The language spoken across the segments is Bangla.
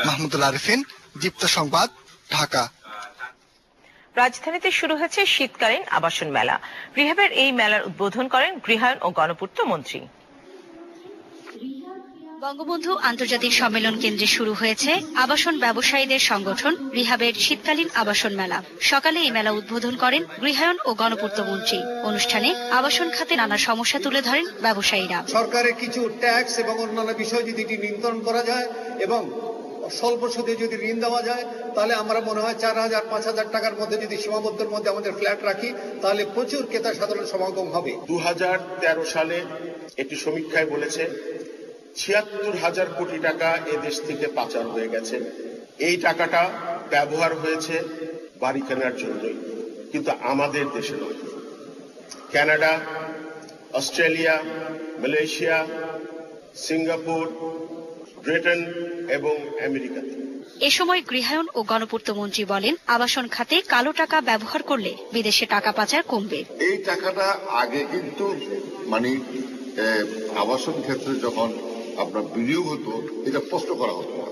মাহমুদুল আরিফিন, দীপ্ত সংবাদ, ঢাকা। রাজধানীতে শুরু হয়েছে শীতকালীন আবাসন মেলা। রিহাবের এই মেলার উদ্বোধন করেন গৃহায়ণ ও গণপূর্ত মন্ত্রী। বঙ্গবন্ধু আন্তর্জাতিক সম্মেলন কেন্দ্রে শুরু হয়েছে আবাসন ব্যবসায়ীদের সংগঠন রিহাবের শীতকালীন আবাসন মেলা। সকালে এই মেলা উদ্বোধন করেন গৃহায়ণ ও গণপূর্ত মন্ত্রী। অনুষ্ঠানে আবাসন খাতে নানা সমস্যা তুলে ধরেন ব্যবসায়ীরা। সরকারের কিছু ট্যাক্স এবং অন্যান্য বিষয় যদি নিয়ন্ত্রণ করা যায় এবং স্বল্প সুদে যদি ঋণ দেওয়া যায়, তাহলে আমরা মনে হয় 4,000-5,000 টাকার মধ্যে যদি সীমাবদ্ধের মধ্যে আমাদের ফ্ল্যাট রাখি, তাহলে প্রচুর ক্রেতা সাধারণ সমাগম হবে। 2013 সালে একটি সমীক্ষায় বলেছে 76,000 কোটি টাকা এ দেশ থেকে পাচার হয়ে গেছে। এই টাকাটা ব্যবহার হয়েছে বাড়ি কেনার জন্যই, কিন্তু আমাদের দেশে নয়। Canada, Australia, Malaysia, Singapore, Britain এবং আমেরিকাতে। এ সময় গৃহায়ণ ও গণপূর্ত মন্ত্রী বলেন, আবাসন খাতে কালো টাকা ব্যবহার করলে বিদেশে টাকা পাচার কমবে। এই টাকাটা আগে কিন্তু আবাসন ক্ষেত্রে যখন আপনার বিনিয়োগ হতো, এটা স্পষ্ট করা হতো না।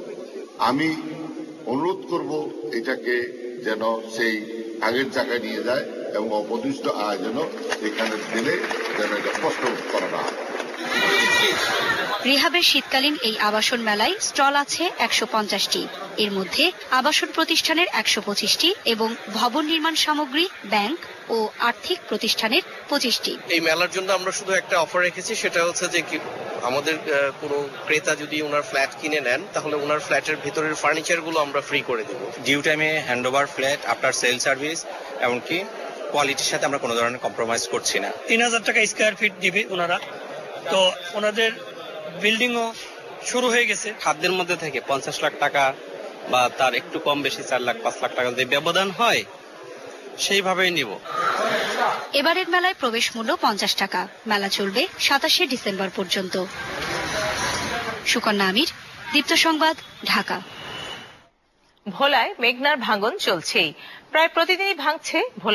আমি অনুরোধ করব এটাকে যেন সেই আগের জায়গায় নিয়ে যায় এবং অপদিষ্ট আয় যেন এখানে দিলে যেন এটা স্পষ্ট করা না হয়। রিহাবের শীতকালীন এই আবাসন মেলায় স্টল আছে 150টি। এর মধ্যে আবাসন প্রতিষ্ঠানের 125টি এবং ভবন নির্মাণ সামগ্রী, ব্যাংক ও আর্থিক প্রতিষ্ঠানের 25টি। এই মেলার জন্য আমরা শুধু একটা অফার রেখেছি, সেটা হচ্ছে যে আমাদের কোনো ক্রেতা যদি ওনার ফ্ল্যাট কিনে নেন, তাহলে ওনার ফ্ল্যাটের ভেতরের ফার্নিচার গুলো আমরা ফ্রি করে দেব। ডিউ টাইমে handover flat, after sale service, এমনকি কোয়ালিটির সাথে আমরা কোনো ধরনের কম্প্রোমাইজ করছি না। 3,000 টাকা স্কয়ার ফিট দিবে ওনারা। তো ওনাদের বিল্ডিংও শুরু হয়ে গেছে। খাদ্যের মধ্যে থেকে 50 লাখ টাকা বা তার একটু কম বেশি 4 লাখ 5 লাখ টাকা যে ব্যবধান হয়, সেইভাবেই নিব। এবারের মেলায় প্রবেশ মূল্য 50 টাকা। মেলা চলবে 27শে ডিসেম্বর পর্যন্ত। সুকন্যা আমির, দীপ্ত সংবাদ, ঢাকা। ভোলায় মেঘনার ভাঙন চলছেই। প্রায় প্রতিদিনই ভাঙছে ভোলা।